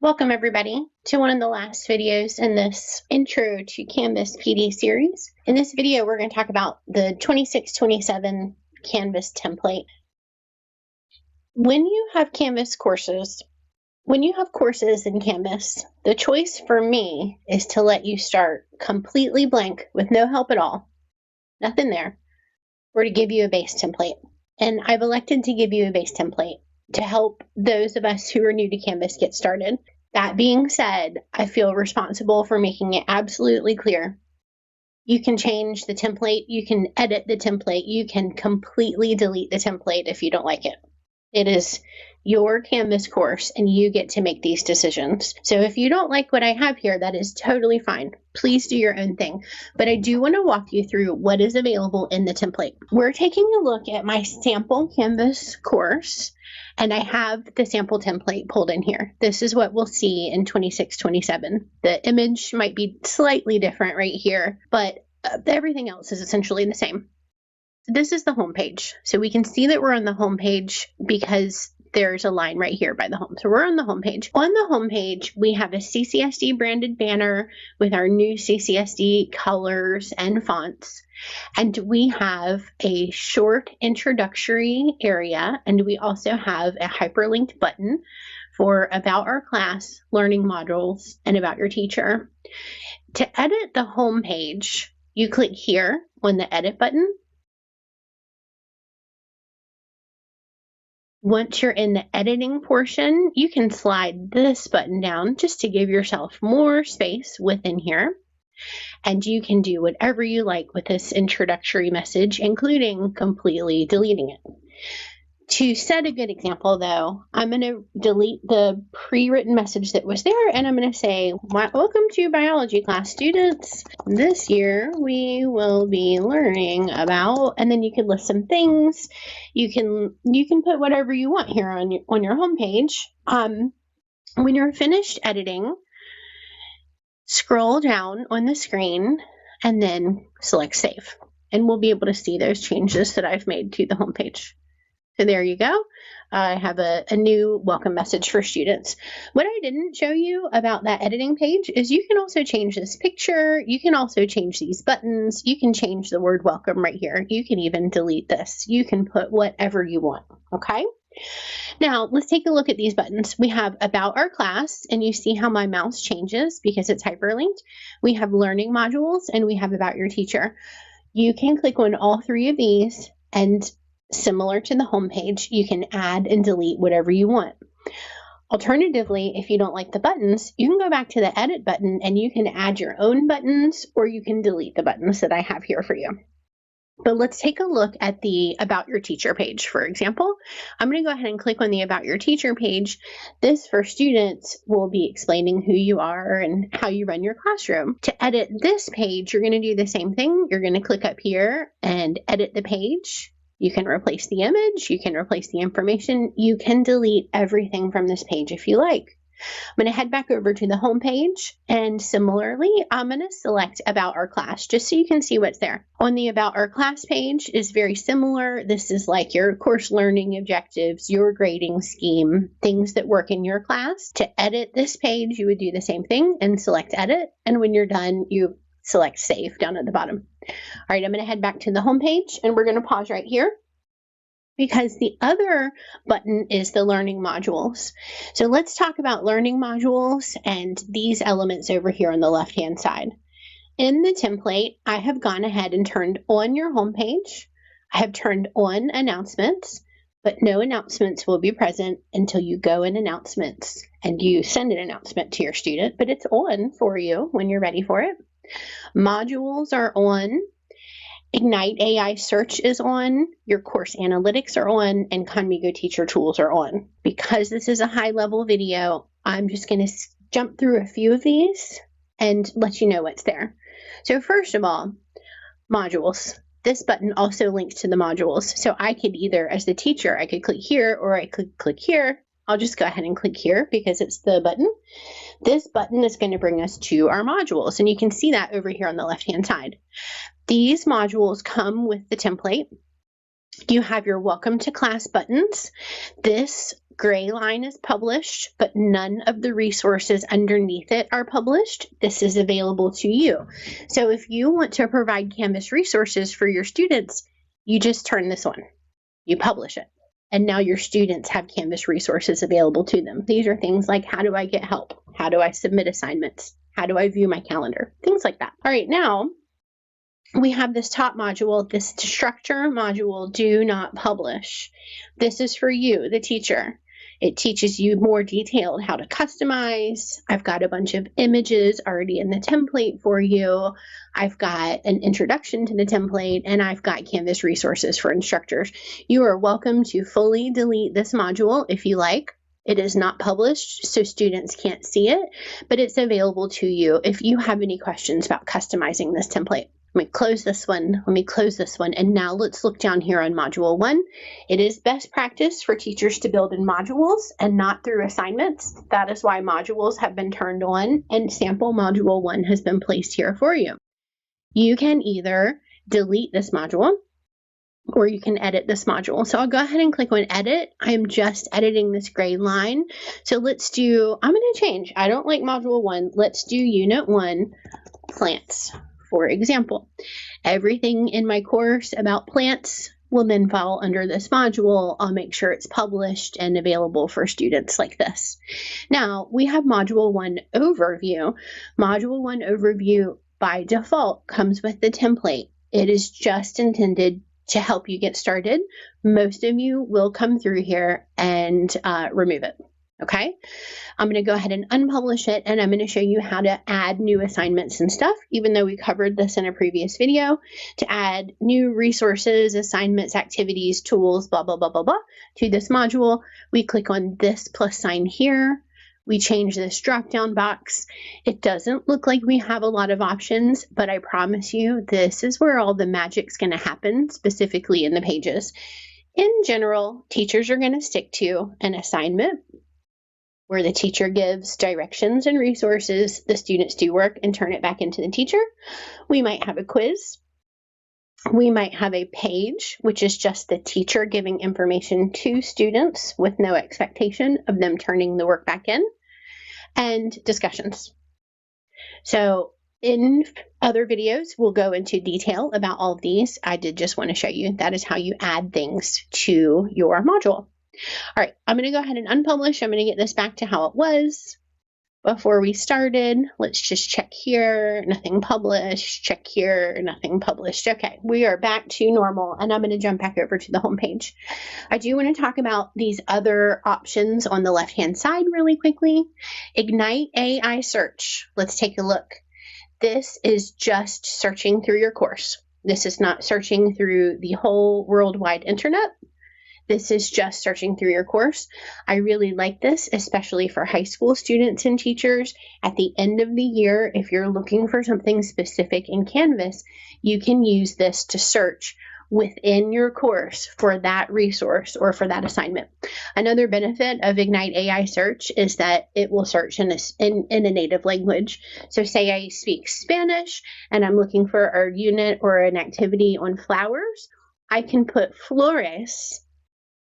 Welcome everybody to one of the last videos in this Intro to Canvas PD series. In this video, we're going to talk about the 26-27 Canvas template. When you have courses in Canvas, the choice for me is to let you start completely blank with no help at all, nothing there, or to give you a base template. And I've elected to give you a base template to help those of us who are new to Canvas get started. That being said, I feel responsible for making it absolutely clear. You can change the template, you can edit the template, you can completely delete the template if you don't like it. It is your Canvas course and you get to make these decisions. So if you don't like what I have here, that is totally fine. Please do your own thing. But I do want to walk you through what is available in the template. We're taking a look at my sample Canvas course, and I have the sample template pulled in here. This is what we'll see in 26-27. The image might be slightly different right here, but everything else is essentially the same. This is the home page. So we can see that we're on the home page because there's a line right here by the home. So we're on the home page. On the home page, we have a CCSD branded banner with our new CCSD colors and fonts. And we have a short introductory area, and we also have a hyperlinked button for about our class, learning modules, and about your teacher. To edit the home page, you click here on the edit button. Once you're in the editing portion, you can slide this button down just to give yourself more space within here. And you can do whatever you like with this introductory message, including completely deleting it. To set a good example, though, I'm going to delete the pre-written message that was there, and I'm going to say, welcome to biology class, students. This year, we will be learning about, and then you can list some things. You can put whatever you want here on your homepage. When you're finished editing, scroll down on the screen and then select Save, and we'll be able to see those changes that I've made to the homepage. So there you go. I have a new welcome message for students. What I didn't show you about that editing page is you can also change this picture. You can also change these buttons. You can change the word welcome right here. You can even delete this. You can put whatever you want, okay? Now, let's take a look at these buttons. We have about our class, and you see how my mouse changes because it's hyperlinked. We have learning modules, and we have about your teacher. You can click on all three of these, and similar to the home page, you can add and delete whatever you want. Alternatively, if you don't like the buttons, you can go back to the edit button and you can add your own buttons, or you can delete the buttons that I have here for you. But let's take a look at the About Your Teacher page, for example. I'm going to go ahead and click on the About Your Teacher page. This, for students, will be explaining who you are and how you run your classroom. To edit this page, you're going to do the same thing. You're going to click up here and edit the page. You can replace the image. You can replace the information. You can delete everything from this page if you like. I'm going to head back over to the home page, and similarly, I'm going to select About Our Class just so you can see what's there. On the About Our Class page is very similar. This is like your course learning objectives, your grading scheme, things that work in your class. To edit this page, you would do the same thing and select Edit, and when you're done, you select Save down at the bottom. All right, I'm going to head back to the home page, and we're going to pause right here, because the other button is the learning modules. So let's talk about learning modules and these elements over here on the left-hand side. In the template, I have gone ahead and turned on your homepage. I have turned on announcements, but no announcements will be present until you go in announcements and you send an announcement to your student, but it's on for you when you're ready for it. Modules are on. Ignite AI Search is on, your course analytics are on, and Khanmigo Teacher Tools are on. Because this is a high-level video, I'm just going to jump through a few of these and let you know what's there. So first of all, modules. This button also links to the modules. So I could either, as the teacher, I could click here or I could click here. I'll just go ahead and click here because it's the button. This button is going to bring us to our modules, and you can see that over here on the left-hand side. These modules come with the template. You have your welcome to class buttons. This gray line is published, but none of the resources underneath it are published. This is available to you. So if you want to provide Canvas resources for your students, you just turn this on, you publish it. And now your students have Canvas resources available to them. These are things like, how do I get help? How do I submit assignments? How do I view my calendar? Things like that. All right, now we have this top module, this structure module, do not publish. This is for you, the teacher. It teaches you more detailed how to customize. I've got a bunch of images already in the template for you. I've got an introduction to the template, and I've got Canvas resources for instructors. You are welcome to fully delete this module if you like. It is not published, so students can't see it, but it's available to you if you have any questions about customizing this template. Let me close this one. Let me close this one. And now let's look down here on Module 1. It is best practice for teachers to build in modules and not through assignments. That is why modules have been turned on and sample Module 1 has been placed here for you. You can either delete this module or you can edit this module. So I'll go ahead and click on edit. I am just editing this gray line. So let's do, I'm going to change. I don't like Module 1. Let's do Unit 1, plants. For example, everything in my course about plants will then fall under this module. I'll make sure it's published and available for students like this. Now, we have Module 1 Overview. Module 1 Overview by default comes with the template. It is just intended to help you get started. Most of you will come through here and remove it. Okay, I'm going to go ahead and unpublish it, and I'm going to show you how to add new assignments and stuff, even though we covered this in a previous video, to add new resources, assignments, activities, tools, blah, blah, blah, blah, blah, to this module. We click on this plus sign here. We change this drop-down box. It doesn't look like we have a lot of options, but I promise you, this is where all the magic's going to happen, specifically in the pages. In general, teachers are going to stick to an assignment, where the teacher gives directions and resources, the students do work and turn it back into the teacher. We might have a quiz. We might have a page, which is just the teacher giving information to students with no expectation of them turning the work back in, and discussions. So in other videos, we'll go into detail about all of these. I did just want to show you that is how you add things to your module. All right, I'm going to go ahead and unpublish. I'm going to get this back to how it was before we started. Let's just check here, nothing published, check here, nothing published. Okay, we are back to normal, and I'm going to jump back over to the home page. I do want to talk about these other options on the left-hand side really quickly. Ignite AI Search. Let's take a look. This is just searching through your course. This is not searching through the whole worldwide internet. This is just searching through your course. I really like this, especially for high school students and teachers. At the end of the year, if you're looking for something specific in Canvas, you can use this to search within your course for that resource or for that assignment. Another benefit of Ignite AI Search is that it will search in a native language. So say I speak Spanish and I'm looking for a unit or an activity on flowers, I can put flores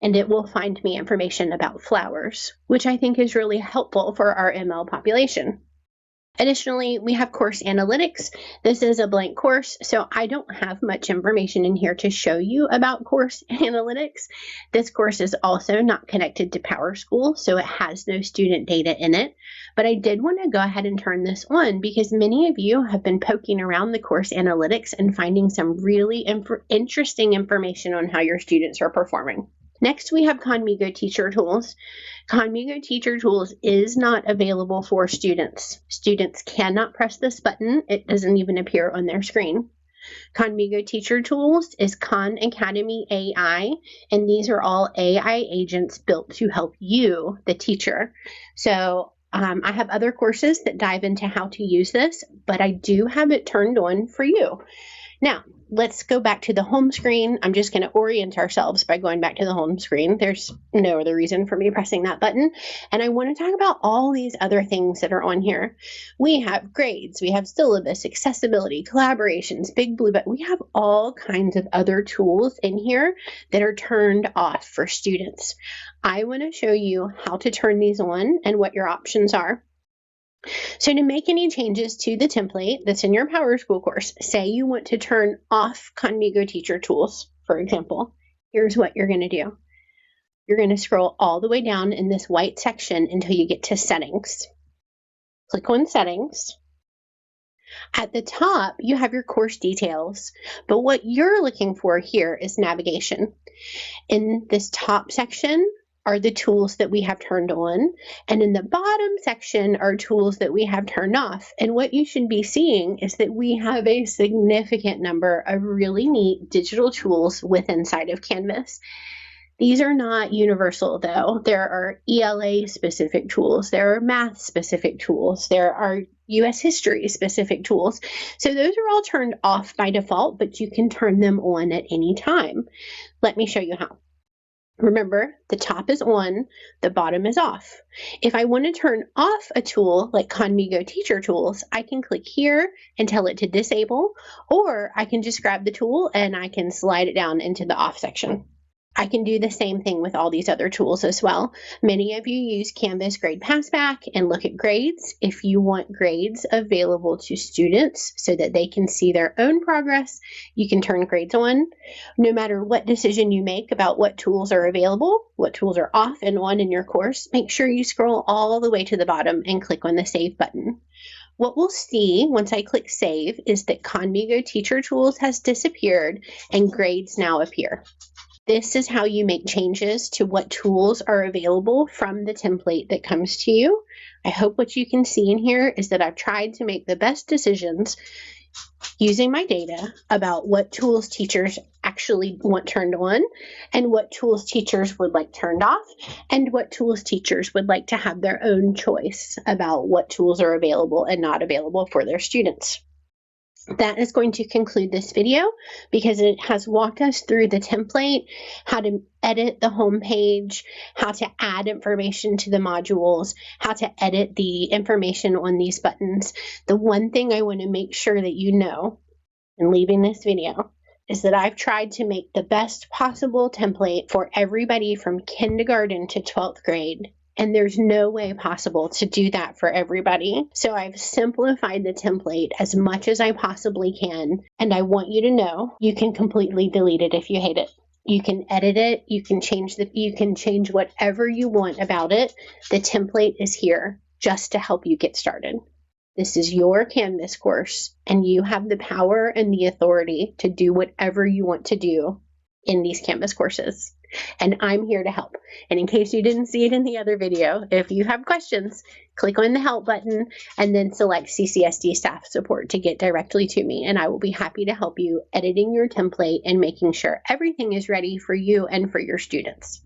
and it will find me information about flowers, which I think is really helpful for our ML population. Additionally, we have course analytics. This is a blank course, so I don't have much information in here to show you about course analytics. This course is also not connected to PowerSchool, so it has no student data in it. But I did want to go ahead and turn this on because many of you have been poking around the course analytics and finding some really interesting information on how your students are performing. Next, we have Khanmigo Teacher Tools. Khanmigo Teacher Tools is not available for students. Students cannot press this button. It doesn't even appear on their screen. Khanmigo Teacher Tools is Khan Academy AI, and these are all AI agents built to help you, the teacher. So I have other courses that dive into how to use this, but I do have it turned on for you. Now, let's go back to the home screen. I'm just going to orient ourselves by going back to the home screen. There's no other reason for me pressing that button. And I want to talk about all these other things that are on here. We have grades, we have syllabus, accessibility, collaborations, Big Blue Button. We have all kinds of other tools in here that are turned off for students. I want to show you how to turn these on and what your options are. So to make any changes to the template that's in your PowerSchool course, say you want to turn off Khanmigo Teacher Tools, for example, here's what you're going to do. You're going to scroll all the way down in this white section until you get to Settings. Click on Settings. At the top, you have your course details, but what you're looking for here is navigation. In this top section are the tools that we have turned on, and in the bottom section are tools that we have turned off. And what you should be seeing is that we have a significant number of really neat digital tools inside of Canvas. These are not universal, though. There are ELA-specific tools, there are math-specific tools, there are U.S. history-specific tools. So those are all turned off by default, but you can turn them on at any time. Let me show you how. Remember, the top is on, the bottom is off. If I want to turn off a tool like Khanmigo Teacher Tools, I can click here and tell it to disable, or I can just grab the tool and I can slide it down into the off section. I can do the same thing with all these other tools as well. Many of you use Canvas Grade Passback and look at grades. If you want grades available to students so that they can see their own progress, you can turn grades on. No matter what decision you make about what tools are available, what tools are off and on in your course, make sure you scroll all the way to the bottom and click on the Save button. What we'll see once I click Save is that Khanmigo Teacher Tools has disappeared and grades now appear. This is how you make changes to what tools are available from the template that comes to you. I hope what you can see in here is that I've tried to make the best decisions using my data about what tools teachers actually want turned on and what tools teachers would like turned off and what tools teachers would like to have their own choice about what tools are available and not available for their students. That is going to conclude this video because it has walked us through the template, how to edit the home page, how to add information to the modules, how to edit the information on these buttons. The one thing I want to make sure that you know in leaving this video is that I've tried to make the best possible template for everybody from kindergarten to 12th grade. And there's no way possible to do that for everybody. So I've simplified the template as much as I possibly can. And I want you to know you can completely delete it if you hate it. You can edit it. You can change whatever you want about it. The template is here just to help you get started. This is your Canvas course, and you have the power and the authority to do whatever you want to do in these Canvas courses. And I'm here to help. And in case you didn't see it in the other video, if you have questions, click on the help button and then select CCSD staff support to get directly to me. And I will be happy to help you editing your template and making sure everything is ready for you and for your students.